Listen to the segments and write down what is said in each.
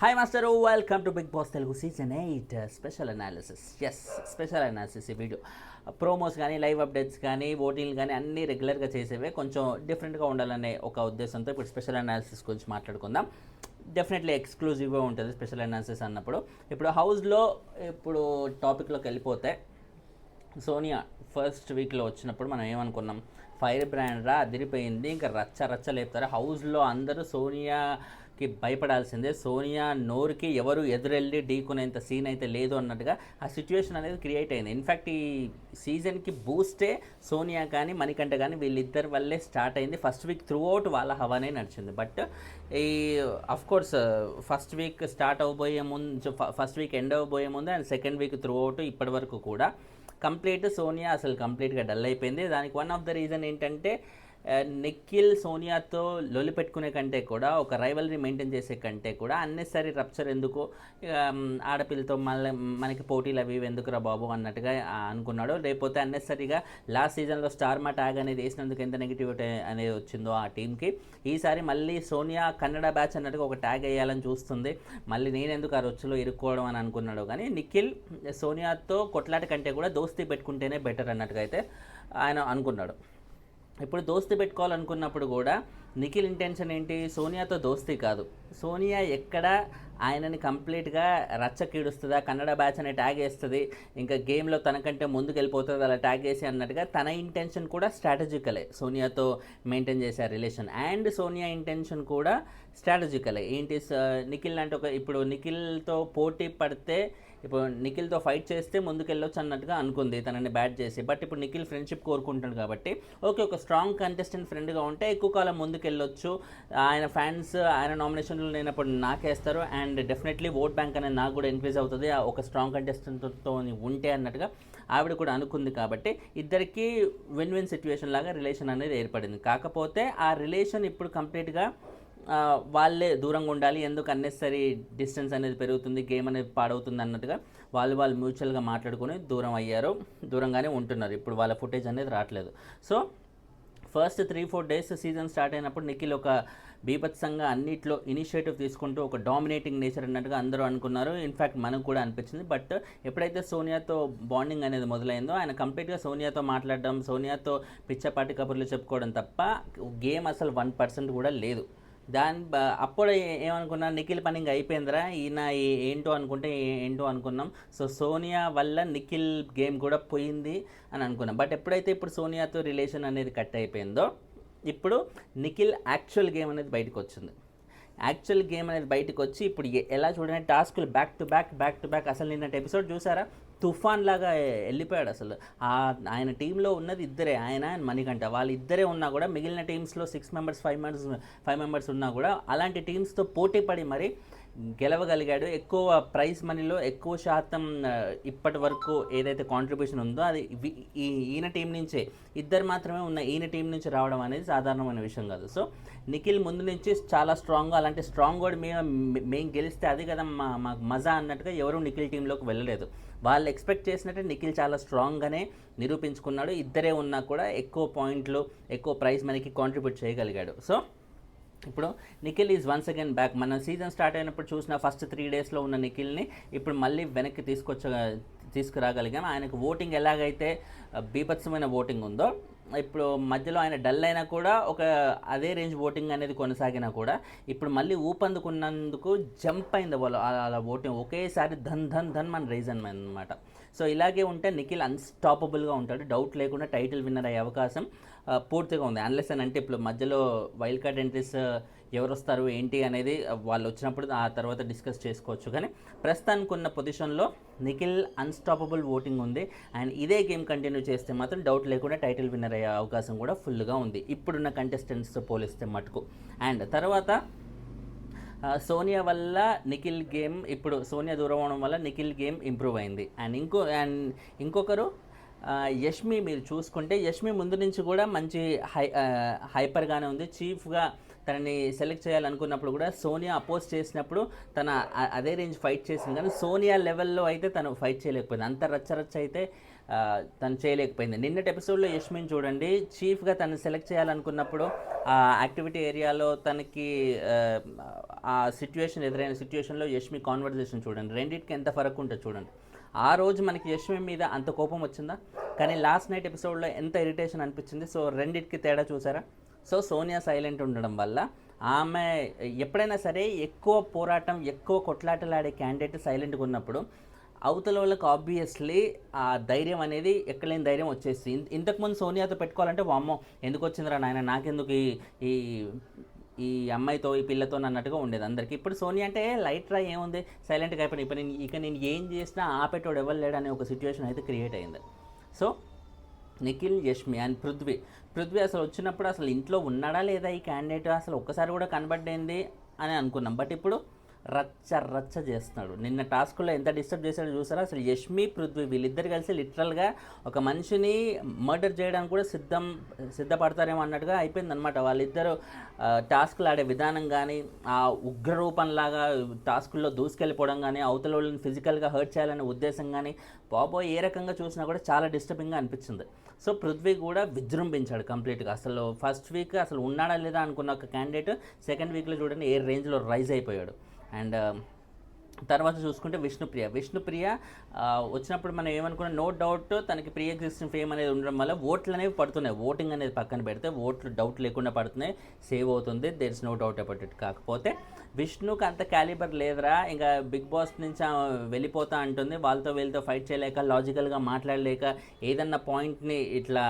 Hi master, welcome to Bigg Boss Telugu season 8 special analysis. Special analysis ఈ వీడియో. Promos కానీ, live updates కానీ, ఓటింగ్లు కానీ అన్నీ రెగ్యులర్గా చేసేవే, కొంచెం డిఫరెంట్గా ఉండాలనే ఒక ఉద్దేశంతో ఇప్పుడు స్పెషల్ అనాలిసిస్ గురించి మాట్లాడుకుందాం. డెఫినెట్లీ ఎక్స్క్లూజివ్గా ఉంటుంది స్పెషల్ అనాలిసిస్ అన్నప్పుడు. ఇప్పుడు హౌస్లో ఇప్పుడు టాపిక్లోకి వెళ్ళిపోతే, సోనియా ఫస్ట్ వీక్లో వచ్చినప్పుడు మనం ఏమనుకున్నాం, ఫైర్ బ్రాండ్ రా అదిరిపోయింది, ఇంకా రచ్చ లేపుతారు హౌస్లో అందరూ, సోనియాకి భయపడాల్సిందే, సోనియా నోరుకి ఎవరు ఎదురెళ్ళి ఢీకునేంత సీన్ అయితే లేదు అన్నట్టుగా ఆ సిచ్యువేషన్ అనేది క్రియేట్ అయింది. ఇన్ఫ్యాక్ట్ ఈ సీజన్కి బూస్టే సోనియా కానీ మణికంఠ కానీ వీళ్ళిద్దరి వల్లే స్టార్ట్ అయింది. ఫస్ట్ వీక్ త్రూ అవుట్ వాళ్ళ హవానే నడిచింది. బట్ ఈ అఫ్కోర్స్ ఫస్ట్ వీక్ స్టార్ట్ అవ్వబోయే ముందు, ఫస్ట్ వీక్ ఎండ్ అవ్వబోయే ముందు and second week through out ఇప్పటి వరకు కూడా కంప్లీట్ సోనియా అసలు కంప్లీట్గా డల్ అయిపోయింది. దానికి వన్ ఆఫ్ ద రీజన్ ఏంటంటే, నిఖిల్ సోనియాతో లొలి పెట్టుకునే కంటే కూడా, ఒక రైవల్రీ మెయింటైన్ చేసే కంటే కూడా అన్నెసరీ రప్చర్ ఎందుకు, ఆడపిల్లతో మళ్ళీ మనకి పోటీలు అవి ఎందుకురా బాబు అన్నట్టుగా అనుకున్నాడు. లేకపోతే అన్నెసరీగా లాస్ట్ సీజన్లో స్టార్మా ట్యాగ్ అనేది వేసినందుకు ఎంత నెగిటివిటీ అనేది వచ్చిందో ఆ టీంకి, ఈసారి మళ్ళీ సోనియా కన్నడ బ్యాచ్ అన్నట్టుగా ఒక ట్యాగ్ వేయాలని చూస్తుంది. మళ్ళీ నేనెందుకు ఆ రొచ్చులో ఇరుక్కోవడం అని అనుకున్నాడు. కానీ నిఖిల్ సోనియాతో కొట్లాట కంటే కూడా దోస్తీ పెట్టుకుంటేనే బెటర్ అన్నట్టుగా అయితే ఆయన అనుకున్నాడు. ఇప్పుడు దోస్తీ పెట్టుకోవాలనుకున్నప్పుడు కూడా నిఖిల్ ఇంటెన్షన్ ఏంటి, సోనియాతో దోస్తీ కాదు, సోనియా ఎక్కడ ఆయనని కంప్లీట్గా రచ్చకీడుస్తుందా, కన్నడ బ్యాచ్ అనే ట్యాగ్ వేస్తుంది, ఇంకా గేమ్లో తనకంటే ముందుకు వెళ్ళిపోతుంది అలా ట్యాగ్ వేసి అన్నట్టుగా తన ఇంటెన్షన్ కూడా స్ట్రాటజికలే, సోనియాతో మెయింటైన్ చేసే రిలేషన్. అండ్ సోనియా ఇంటెన్షన్ కూడా స్ట్రాటజికలే. ఏంటి, నిఖిల్ అంటే ఇప్పుడు నిఖిల్తో పోటీ పడితే, ఇప్పుడు నిఖిల్తో ఫైట్ చేస్తే ముందుకెళ్ళొచ్చు అన్నట్టుగా అనుకుంది తనని బ్యాట్ చేసి. బట్ ఇప్పుడు నిఖిల్ ఫ్రెండ్షిప్ కోరుకుంటాడు కాబట్టి, ఓకే ఒక స్ట్రాంగ్ కంటెస్టెంట్ ఫ్రెండ్గా ఉంటే ఎక్కువ కాలం ముందుకెళ్ళొచ్చు, ఆయన ఫ్యాన్స్ ఆయన నామినేషన్లో లేనప్పుడు నాకేస్తారు, అండ్ డెఫినెట్లీ ఓట్ బ్యాంక్ అనేది నాకు కూడా ఇంక్రీజ్ అవుతుంది ఒక స్ట్రాంగ్ కంటెస్టెంట్తో ఉంటే అన్నట్టుగా ఆవిడ కూడా అనుకుంది. కాబట్టి ఇద్దరికి విన్ విన్ సిచ్యువేషన్ లాగా రిలేషన్ అనేది ఏర్పడింది. కాకపోతే ఆ రిలేషన్ ఇప్పుడు కంప్లీట్గా వాళ్ళే దూరంగా ఉండాలి, ఎందుకు అన్నెసరీ డిస్టెన్స్ అనేది పెరుగుతుంది, గేమ్ అనేది పాడవుతుంది అన్నట్టుగా వాళ్ళు మ్యూచువల్గా మాట్లాడుకొని దూరం అయ్యారు, దూరంగానే ఉంటున్నారు. ఇప్పుడు వాళ్ళ ఫుటేజ్ అనేది రావట్లేదు. So first 3-4 days season start అయినప్పుడు నిఖిల్ ఒక బీభత్సంగా అన్నిట్లో ఇనిషియేటివ్ తీసుకుంటూ ఒక డామినేటింగ్ నేచర్ అన్నట్టుగా అందరూ అనుకున్నారు. ఇన్ఫ్యాక్ట్ మనకు కూడా అనిపించింది. బట్ ఎప్పుడైతే సోనియాతో బాండింగ్ అనేది మొదలైందో, ఆయన కంప్లీట్గా సోనియాతో మాట్లాడడం, సోనియాతో పిచ్చపాటి కబుర్లు చెప్పుకోవడం తప్ప గేమ్ అసలు 1% కూడా లేదు. అప్పుడు ఏమనుకున్నా, నిఖిల్ పని ఇంకా అయిపోయిందిరా, ఈయన ఏంటో అనుకున్నాం. సో సోనియా వల్ల నిఖిల్ గేమ్ కూడా పోయింది అని అనుకున్నాం. బట్ ఎప్పుడైతే ఇప్పుడు సోనియాతో రిలేషన్ అనేది కట్ అయిపోయిందో, ఇప్పుడు నిఖిల్ యాక్చువల్ గేమ్ అనేది బయటకు వచ్చింది. యాక్చువల్ గేమ్ అనేది బయటకు వచ్చి ఇప్పుడు ఎలా చూడండి, టాస్కులు బ్యాక్ టు బ్యాక్. అసలు నిన్నటి ఎపిసోడ్ చూసారా, తుఫాన్ లాగా వెళ్ళిపోయాడు అసలు. ఆయన టీంలో ఉన్నది ఇద్దరే, ఆయన అండ్ మణికంఠ, వాళ్ళు ఇద్దరే ఉన్నా కూడా మిగిలిన టీమ్స్లో 6 మెంబర్స్ 5 మెంబర్స్ ఉన్నా కూడా అలాంటి టీమ్స్తో పోటీ పడి మరి గెలవగలిగాడు. ఎక్కువ ప్రైజ్ మనీలో ఎక్కువ శాతం ఇప్పటి వరకు ఏదైతే కాంట్రిబ్యూషన్ ఉందో అది ఈయన టీం నుంచే, ఇద్దరు మాత్రమే ఉన్న ఈయన టీం నుంచి రావడం అనేది సాధారణమైన విషయం కాదు. సో నిఖిల్ ముందు నుంచి చాలా స్ట్రాంగ్గా, అలాంటి స్ట్రాంగ్ వర్డ్ మేము గెలిస్తే అది కదా మాకు మజా అన్నట్టుగా ఎవరు నిఖిల్ టీంలోకి వెళ్ళలేదు. వాళ్ళు ఎక్స్పెక్ట్ చేసినట్టే నిఖిల్ చాలా స్ట్రాంగ్గానే నిరూపించుకున్నాడు. ఇద్దరే ఉన్నా కూడా ఎక్కువ పాయింట్లు, ఎక్కువ ప్రైజ్ మనకి కాంట్రిబ్యూట్ చేయగలిగాడు. సో ఇప్పుడు Nikhil is once again back. మన సీజన్ స్టార్ట్ అయినప్పుడు చూసిన ఫస్ట్ 3 డేస్లో ఉన్న నిఖిల్ని ఇప్పుడు మళ్ళీ వెనక్కి తీసుకురాగలిగాం. ఆయనకు ఓటింగ్ ఎలాగైతే బీభత్సమైన ఓటింగ్ ఉందో, ఇప్పుడు మధ్యలో ఆయన డల్ అయినా కూడా ఒక అదే రేంజ్ ఓటింగ్ అనేది కొనసాగినా కూడా ఇప్పుడు మళ్ళీ ఊపందుకున్నందుకు జంప్ అయింది వాళ్ళు అలా ఓటింగ్, ఒకేసారి ధన్ మన రీజన్ అనమాట. సో ఇలాగే ఉంటే నిఖిల్ అన్స్టాపబుల్గా ఉంటాడు, డౌట్ లేకుండా టైటిల్ విన్నర్ అయ్యే అవకాశం పూర్తిగా ఉంది. అన్లెస్ అని అంటే ఇప్పుడు మధ్యలో వైల్డ్ కార్డ్ ఎంట్రీస్ ఎవరు వస్తారు ఏంటి అనేది వాళ్ళు వచ్చినప్పుడు ఆ తర్వాత డిస్కస్ చేసుకోవచ్చు. కానీ ప్రస్తుతానికి ఉన్న పొజిషన్లో నిఖిల్ అన్స్టాపబుల్ ఓటింగ్ ఉంది. అండ్ ఇదే గేమ్ కంటిన్యూ చేస్తే మాత్రం డౌట్ లేకుండా టైటిల్ విన్నర్ అయ్యే అవకాశం కూడా ఫుల్గా ఉంది ఇప్పుడున్న కంటెస్టెంట్స్తో పోలిస్తే మటుకు. అండ్ తర్వాత సోనియా వల్ల నిఖిల్ గేమ్, ఇప్పుడు సోనియా దూరం అవడం వల్ల నిఖిల్ గేమ్ ఇంప్రూవ్ అయింది. అండ్ ఇంకొకరు యష్మి, మీరు చూసుకుంటే యష్మి ముందు నుంచి కూడా మంచి హైపర్గానే ఉంది. చీఫ్గా తనని సెలెక్ట్ చేయాలనుకున్నప్పుడు కూడా సోనియా అపోజ్ చేసినప్పుడు అదే రేంజ్ ఫైట్ చేసింది. కానీ సోనియా లెవెల్లో అయితే తను ఫైట్ చేయలేకపోయింది. అంత రచ్చ అయితే తను చేయలేకపోయింది. నిన్నటి ఎపిసోడ్లో యష్మిని చూడండి, చీఫ్గా తను సెలెక్ట్ చేయాలనుకున్నప్పుడు ఆ యాక్టివిటీ ఏరియాలో తనకి ఆ సిచ్యువేషన్ ఎదురైన సిచ్యువేషన్లో యష్మి కాన్వర్జేషన్ చూడండి, రెండింటికి ఎంత ఫరక్ ఉంటుంది చూడండి. ఆ రోజు మనకి యష్మి మీద అంత కోపం వచ్చిందా, కానీ లాస్ట్ నైట్ ఎపిసోడ్లో ఎంత ఇరిటేషన్ అనిపించింది. సో రెండింటికి తేడా చూసారా. సో సోనియా సైలెంట్ ఉండడం వల్ల ఆమె ఎప్పుడైనా సరే ఎక్కువ పోరాటం ఎక్కువ కొట్లాటలాడే క్యాండిడేట్ సైలెంట్గా ఉన్నప్పుడు అవతల వాళ్ళకి ఆబ్వియస్లీ ఆ ధైర్యం అనేది ఎక్కలేని ధైర్యం వచ్చేసి, ఇంతకుముందు సోనియాతో పెట్టుకోవాలంటే వామ్మో ఎందుకు వచ్చిందిరా నాయన, నాకెందుకు ఈ ఈ అమ్మాయితో ఈ పిల్లతో అన్నట్టుగా ఉండేది అందరికీ. ఇప్పుడు సోనియా అంటే లైట్ రా ఏముంది సైలెంట్గా అయిపోయింది, ఇప్పుడు నేను ఏం చేసినా ఆపేటోడు ఎవరు లేడు అనే ఒక సిచ్యువేషన్ అయితే క్రియేట్ అయింది. సో నిఖిల్, యష్మి అండ్ పృథ్వీ అసలు వచ్చినప్పుడు అసలు ఇంట్లో ఉన్నాడా లేదా ఈ క్యాండిడేట్, అసలు ఒక్కసారి కూడా కనబడింది అని అనుకున్నాం. బట్ ఇప్పుడు రచ్చ చేస్తున్నాడు. నిన్న టాస్క్లో ఎంత డిస్టర్బ్ చేశాడో చూసారా. అసలు యష్మి, పృథ్వీ వీళ్ళిద్దరు కలిసి లిటరల్గా ఒక మనిషిని మర్డర్ చేయడానికి కూడా సిద్ధపడతారేమో అన్నట్టుగా అయిపోయింది అనమాట. వాళ్ళిద్దరూ టాస్క్లు ఆడే విధానం కానీ, ఆ ఉగ్రరూపంలాగా టాస్కుల్లో దూసుకెళ్ళిపోవడం కానీ, అవతల వాళ్ళని ఫిజికల్గా హర్ట్ చేయాలనే ఉద్దేశం కానీ, బాబోయ్ ఏ రకంగా చూసినా కూడా చాలా డిస్టర్బింగ్గా అనిపించింది. సో పృథ్వీ కూడా విజృంభించాడు కంప్లీట్గా. అసలు ఫస్ట్ వీక్ అసలు ఉన్నాడా లేదా అనుకున్న ఒక క్యాండిడేట్ సెకండ్ వీక్లో చూడండి ఏ రేంజ్లో రైజ్ అయిపోయాడు. అండ్ తర్వాత చూసుకుంటే విష్ణుప్రియ వచ్చినప్పుడు మనం ఏమనుకున్నాం, నో డౌట్ తనకి ప్రీ ఎగ్జిస్టింగ్ ఫేమ్ అనేది ఉండడం వల్ల ఓట్లు అనేవి పడుతున్నాయి. ఓటింగ్ అనేది పక్కన పెడితే ఓట్లు డౌట్ లేకుండా పడుతున్నాయి, సేవ్ అవుతుంది, there is no doubt about it. కాకపోతే విష్ణుకి అంత క్యాలిబర్ లేదురా, ఇంకా బిగ్ బాస్ నుంచి వెళ్ళిపోతా అంటుంది, వాళ్ళతో వీళ్ళతో ఫైట్ చేయలేక, లాజికల్గా మాట్లాడలేక, ఏదన్నా పాయింట్ని ఇట్లా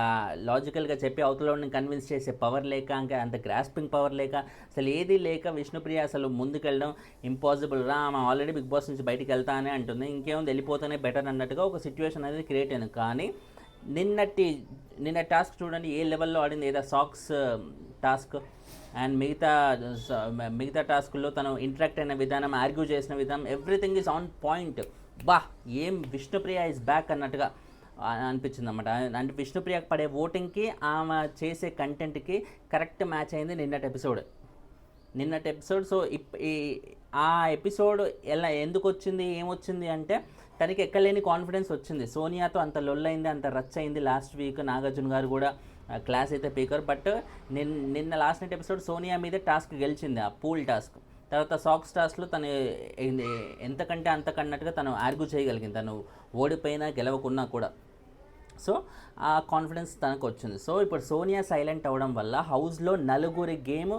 లాజికల్గా చెప్పి అవతలని కన్విన్స్ చేసే పవర్ లేక, ఇంకా అంత గ్రాస్పింగ్ పవర్ లేక, అసలు ఏది లేక విష్ణుప్రియ అసలు ముందుకెళ్ళడం ఇంపాసిబుల్ రా, ఆమె ఆల్రెడీ బిగ్ బాస్ నుంచి బయటికి వెళ్తా అని అంటుంది, ఇంకేముంది వెళ్ళిపోతానే బెటర్ అన్నట్టుగా ఒక సిచ్యువేషన్ అనేది క్రియేట్ అయింది. కానీ నిన్న టాస్క్ చూడండి ఏ లెవెల్లో ఆడింది, ఏదో సాక్స్ టాస్క్ అండ్ మిగతా టాస్కుల్లో తను ఇంటరాక్ట్ అయిన విధానం, ఆర్గ్యూ చేసిన విధానం, ఎవ్రీథింగ్ ఈజ్ ఆన్ పాయింట్. ఏం విష్ణుప్రియ ఈజ్ బ్యాక్ అన్నట్టుగా అనిపించింది అన్నమాట. అంటే విష్ణుప్రియకి పడే ఓటింగ్కి ఆమె చేసే కంటెంట్కి కరెక్ట్ మ్యాచ్ అయింది నిన్నటి ఎపిసోడ్. సో ఆ ఎపిసోడ్ ఎందుకు వచ్చింది, ఏమొచ్చింది అంటే తనకి ఎక్కలేని కాన్ఫిడెన్స్ వచ్చింది. సోనియాతో అంత లొల్లైంది, అంత రచ్ అయింది. లాస్ట్ వీక్ నాగార్జున గారు కూడా క్లాస్ అయితే పీకర్. బట్ నిన్న లాస్ట్ నైట్ ఎపిసోడ్ సోనియా మీదే టాస్క్ గెలిచింది, ఆ పూల్ టాస్క్. తర్వాత సాక్స్ టాస్క్లో తను ఎంతకంటే అంతకన్నట్టుగా తను ఆర్గ్యూ చేయగలిగింది, తను ఓడిపోయినా గెలవకున్నా కూడా. సో ఆ కాన్ఫిడెన్స్ తనకు వచ్చింది. సో ఇప్పుడు సోనియా సైలెంట్ అవ్వడం వల్ల హౌస్లో నలుగురి గేమ్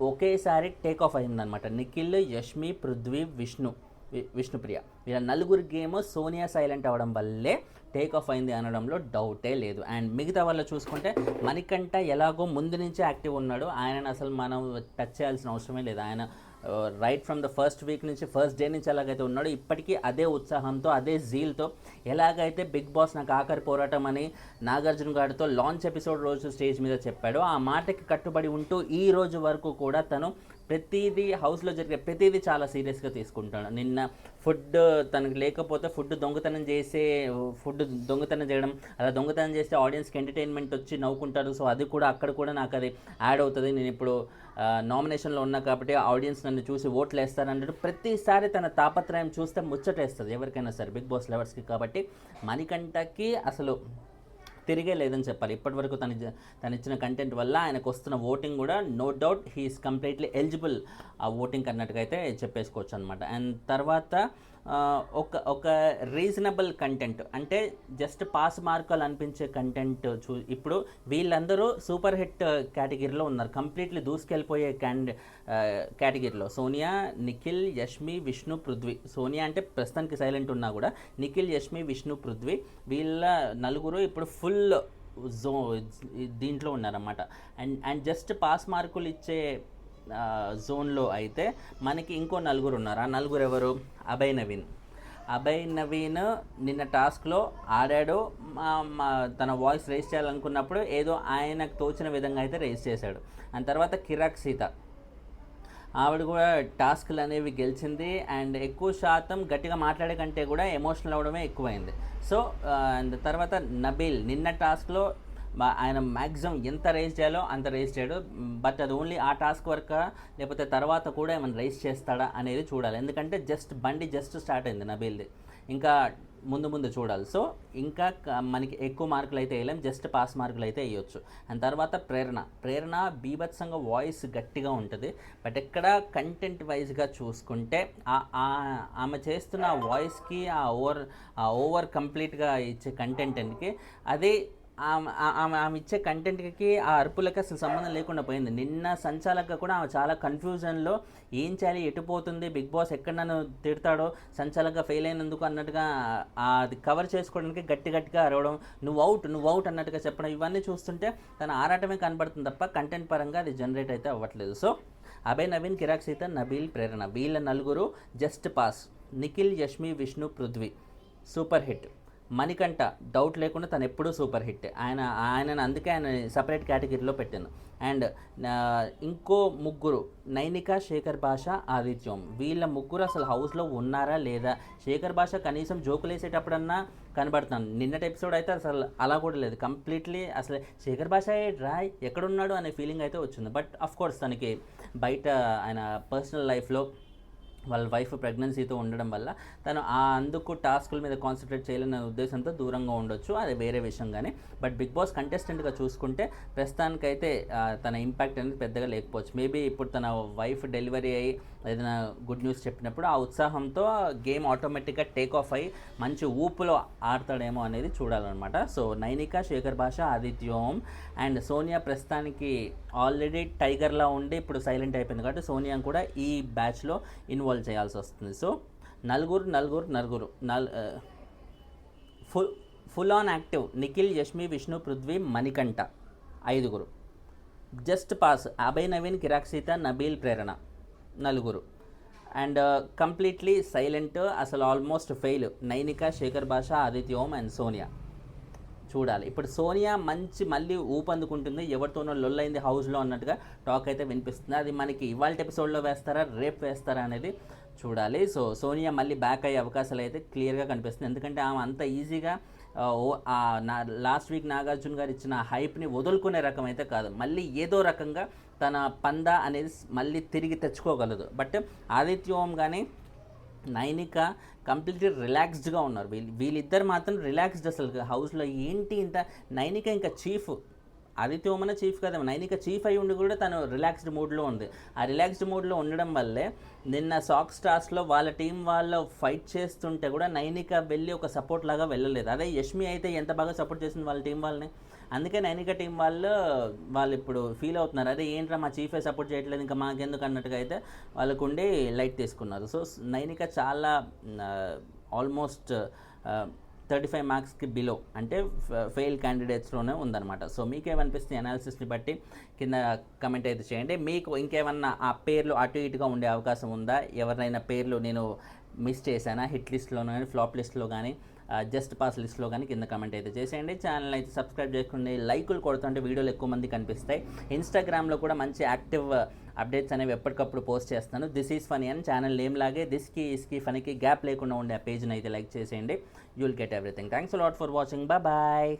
ఒకేసారి టేక్ ఆఫ్ అయిందనమాట. నిఖిల్, యష్మి, పృథ్వీ, విష్ణుప్రియ వీళ్ళ నలుగురి గేమ్ సోనియా సైలెంట్ అవ్వడం వల్లే టేక్ ఆఫ్ అయింది అనడంలో డౌటే లేదు. అండ్ మిగతా వాళ్ళు చూసుకుంటే మణికంఠ ఎలాగో ముందు నుంచే యాక్టివ్ ఉన్నాడు, ఆయనను అసలు మనం టచ్ చేయాల్సిన అవసరమే లేదు. ఆయన right from the first week నుంచి, ఫస్ట్ డే నుంచి ఎలాగైతే ఉన్నాడో ఇప్పటికీ అదే ఉత్సాహంతో, అదే జీల్తో, ఎలాగైతే బిగ్ బాస్ నాకు ఆఖరి పోరాటం అని నాగార్జున గారితో లాంచ్ ఎపిసోడ్ రోజు స్టేజ్ మీద చెప్పాడో ఆ మాటకి కట్టుబడి ఉంటూ ఈ రోజు వరకు కూడా తను ప్రతిదీ హౌస్లో జరిగే ప్రతిదీ చాలా సీరియస్గా తీసుకుంటాడు. నిన్న ఫుడ్ తనకు లేకపోతే ఫుడ్ దొంగతనం చేయడం, అలా దొంగతనం చేస్తే ఆడియన్స్కి ఎంటర్టైన్మెంట్ వచ్చి నవ్వుకుంటారు. సో అది కూడా అక్కడ కూడా నాకు అది యాడ్ అవుతుంది, నేను ఇప్పుడు నామినేషన్లో ఉన్నా కాబట్టి ఆడియన్స్ నన్ను చూసి ఓట్లు వేస్తారన్నట్టు ప్రతిసారి తన తాపత్రయం చూస్తే ముచ్చటేస్తుంది ఎవరికైనా సరే, బిగ్ బాస్ లవర్స్కి. కాబట్టి మణికంఠకి అసలు తిరిగే లేదని చెప్పాలి. ఇప్పటివరకు తను ఇచ్చిన కంటెంట్ వల్ల ఆయనకు వస్తున్న ఓటింగ్ కూడా no doubt he's completely eligible ఆ ఓటింగ్ అన్నట్టుగా అయితే చెప్పేసుకోవచ్చు అనమాట. అండ్ తర్వాత ఒక రీజనబుల్ కంటెంట్ అంటే జస్ట్ పాస్ మార్కులు అనిపించే కంటెంట్ ఇప్పుడు వీళ్ళందరూ సూపర్ హిట్ కేటగిరీలో ఉన్నారు, కంప్లీట్లీ దూసుకెళ్ళిపోయే కేటగిరీలో. సోనియా, నిఖిల్, యష్మి, విష్ణు, పృథ్వీ. సోనియా అంటే ప్రస్తుతానికి సైలెంట్ ఉన్నా కూడా నిఖిల్, యష్మి, విష్ణు, పృథ్వీ వీళ్ళ నలుగురు ఇప్పుడు ఫుల్ దీంట్లో ఉన్నారన్నమాట. అండ్ జస్ట్ పాస్ మార్కులు ఇచ్చే జోన్లో అయితే మనకి ఇంకో నలుగురు ఉన్నారు. ఆ నలుగురు ఎవరు? అభయ్ నవీన్ నిన్న టాస్క్లో ఆడాడు, తన వాయిస్ రేస్ చేయాలనుకున్నప్పుడు ఏదో ఆయనకు తోచిన విధంగా అయితే రేస్ చేశాడు. అండ్ తర్వాత కిరాక్ సీత, ఆవిడ కూడా టాస్క్లు అనేవి గెలిచింది. అండ్ ఎక్కువ శాతం గట్టిగా మాట్లాడే కంటే కూడా ఎమోషనల్ అవ్వడమే ఎక్కువైంది. సో అండ్ తర్వాత నబీల్ నిన్న టాస్క్లో ఆయన మ్యాక్సిమం ఎంత రేస్ చేయాలో అంత రేస్ చేయడు. బట్ అది ఓన్లీ ఆ టాస్క్ వర్క్ లేకపోతే తర్వాత కూడా ఏమైనా రేస్ చేస్తాడా అనేది చూడాలి. ఎందుకంటే బండి జస్ట్ స్టార్ట్ అయింది నబీల్ది, ఇంకా ముందు చూడాలి. సో ఇంకా మనకి ఎక్కువ మార్కులు అయితే వేయలేం, జస్ట్ పాస్ మార్కులు అయితే వేయొచ్చు. అండ్ తర్వాత ప్రేరణ బీభత్సంగా వాయిస్ గట్టిగా ఉంటుంది. బట్ ఎక్కడ కంటెంట్ వైజ్గా చూసుకుంటే ఆమె చేస్తున్న వాయిస్కి ఆ ఓవర్ కంప్లీట్గా ఇచ్చే కంటెంట్కి అదే ఆమె ఇచ్చే కంటెంట్కి ఆ అరుపులకి అసలు సంబంధం లేకుండా పోయింది. నిన్న సంచాలక కూడా ఆమె చాలా కన్ఫ్యూజన్లో ఏం చేయాలి, ఎటు పోతుంది, బిగ్ బాస్ ఎక్కడ నన్ను తిడతాడో, సంచాలక ఫెయిల్ అయినందుకు అన్నట్టుగా అది కవర్ చేసుకోవడానికి గట్టిగా అరవడం, నువ్వు అవుట్ అన్నట్టుగా చెప్పడం, ఇవన్నీ చూస్తుంటే తన ఆరాటమే కనబడుతుంది తప్ప కంటెంట్ పరంగా అది జనరేట్ అయితే అవ్వట్లేదు. సో అభయ్, నవీన్, కిరాక్ సీత, నబీల్, ప్రేరణ వీళ్ళ నలుగురు just pass. Nikhil, Yashmi, Vishnu, Prithvi super hit. Manikanta doubt లేకుండా తను ఎప్పుడూ సూపర్ హిట్. ఆయనను అందుకే ఆయన సపరేట్ కేటగిరీలో పెట్టాను. అండ్ ఇంకో ముగ్గురు నైనిక, శేఖర్ భాష, ఆదిత్యం వీళ్ళ ముగ్గురు అసలు హౌస్లో ఉన్నారా లేదా? శేఖర్ భాష కనీసం జోకులు వేసేటప్పుడన్నా కనబడుతున్నాను. నిన్నటి ఎపిసోడ్ అయితే అసలు అలా కూడా లేదు, కంప్లీట్లీ అసలు శేఖర్ భాష రాయ్ ఎక్కడున్నాడు అనే ఫీలింగ్ అయితే వచ్చింది. బట్ ఆఫ్ కోర్స్ తనకి బయట ఆయన పర్సనల్ లైఫ్లో వాళ్ళ వైఫ్ ప్రెగ్నెన్సీతో ఉండడం వల్ల తను అందుకు టాస్కుల మీద కాన్సన్ట్రేట్ చేయాలనే ఉద్దేశంతో దూరంగా ఉండొచ్చు, అది వేరే విషయం. కానీ బట్ బిగ్ బాస్ కంటెస్టెంట్గా చూసుకుంటే ప్రస్తుతానికైతే తన ఇంపాక్ట్ అనేది పెద్దగా లేకపోవచ్చు. మేబీ ఇప్పుడు తన వైఫ్ డెలివరీ అయ్యి ఏదైనా గుడ్ న్యూస్ చెప్పినప్పుడు ఆ ఉత్సాహంతో గేమ్ ఆటోమేటిక్గా టేక్ ఆఫ్ అయ్యి మంచి ఊపులో ఆడతాడేమో అనేది చూడాలన్నమాట. సో నైనిక, శేఖర్ భాష, ఆదిత్యం అండ్ సోనియా ప్రస్తుతానికి ఆల్రెడీ టైగర్లా ఉండి ఇప్పుడు సైలెంట్ అయిపోయింది కాబట్టి సోనియా కూడా ఈ బ్యాచ్లో ఇన్వాల్వ్ చేయాల్సి వస్తుంది. సో నలుగురు full on active. Nikhil, Yashmi, Vishnu, Prithvi, Manikanta 5. Just pass Abhay, Naveen, Kirak Seetha, Nabeel, Prerana 4. And completely silent, అసలు almost fail Nainika, Shekhar Basha, Adityam and Sonia. చూడాలి ఇప్పుడు సోనియా మళ్ళీ ఊపందుకుంటుంది, ఎవరితోనో లొల్లైంది హౌస్లో అన్నట్టుగా టాక్ అయితే వినిపిస్తుంది. అది మనకి ఇవాళ ఎపిసోడ్లో వేస్తారా రేపు వేస్తారా అనేది చూడాలి. సో సోనియా మళ్ళీ బ్యాక్ అయ్యే అవకాశాలు అయితే క్లియర్గా కనిపిస్తుంది. ఎందుకంటే ఆమె అంత ఈజీగా లాస్ట్ వీక్ నాగార్జున గారు ఇచ్చిన హైప్ని వదులుకునే రకం అయితే కాదు. మళ్ళీ ఏదో రకంగా తన పందా అనేది మళ్ళీ తిరిగి తెచ్చుకోగలదు. బట్ ఆదిత్యం కానీ నైనిక కంప్లీట్లీ రిలాక్స్డ్గా ఉన్నారు. వీళ్ళిద్దరు మాత్రం రిలాక్స్డ్. అసలు హౌస్లో ఏంటి ఇంత నైనిక ఇంకా చీఫ్, ఆదిత్యమన చీఫ్ కదా, నైనిక చీఫ్ అయి ఉండి కూడా తను రిలాక్స్డ్ మూడ్లో ఉంది. ఆ రిలాక్స్డ్ మూడ్లో ఉండడం వల్లే నిన్న సాక్ స్టార్స్లో వాళ్ళ టీం వాళ్ళు ఫైట్ చేస్తుంటే కూడా నైనిక వెళ్ళి ఒక సపోర్ట్ లాగా వెళ్ళలేదు. అదే యష్మి అయితే ఎంత బాగా సపోర్ట్ చేసింది వాళ్ళ టీం వాళ్ళని. అందుకే నైనిక టీం వాళ్ళు ఇప్పుడు ఫీల్ అవుతున్నారు, అదే ఏంట్రా మా చీఫే సపోర్ట్ చేయట్లేదు ఇంకా మాకెందుకు అన్నట్టుగా అయితే వాళ్ళకు ఉండి లైట్ తీసుకున్నారు. సో నైనిక చాలా ఆల్మోస్ట్ 35 మార్క్స్కి బిలో, అంటే ఫెయిల్ క్యాండిడేట్స్లోనే ఉందన్నమాట. సో మీకేమనిపిస్తుంది అనాలిసిస్ని బట్టి కింద కమెంట్ అయితే చేయండి. మీకు ఇంకేమన్నా ఆ పేర్లు అటు ఇటుగా ఉండే అవకాశం ఉందా? ఎవరినైనా పేర్లు నేను మిస్ చేశానా హిట్ లిస్ట్లో కానీ ఫ్లాప్ లిస్ట్లో కానీ జస్ట్ పాస్ లిస్ట్లో కానీ కింద కమెంట్ అయితే చేసేయండి. ఛానల్ అయితే సబ్స్క్రైబ్ చేసుకోండి, లైకులు కొడుతుంటే వీడియోలు ఎక్కువ మంది కనిపిస్తాయి. ఇన్స్టాగ్రామ్లో కూడా మంచి యాక్టివ్ అప్డేట్స్ అనేవి ఎప్పటికప్పుడు పోస్ట్ చేస్తాను. దిస్ ఈజ్ ఫనీ అని ఛానల్ నేమ్ లాగే దిస్కి ఇస్కి ఫనీకి గ్యాప్ లేకుండా ఉండే ఆ పేజ్ని అయితే లైక్ చేసేయండి. You will get everything. Thanks lot for watching. Bye.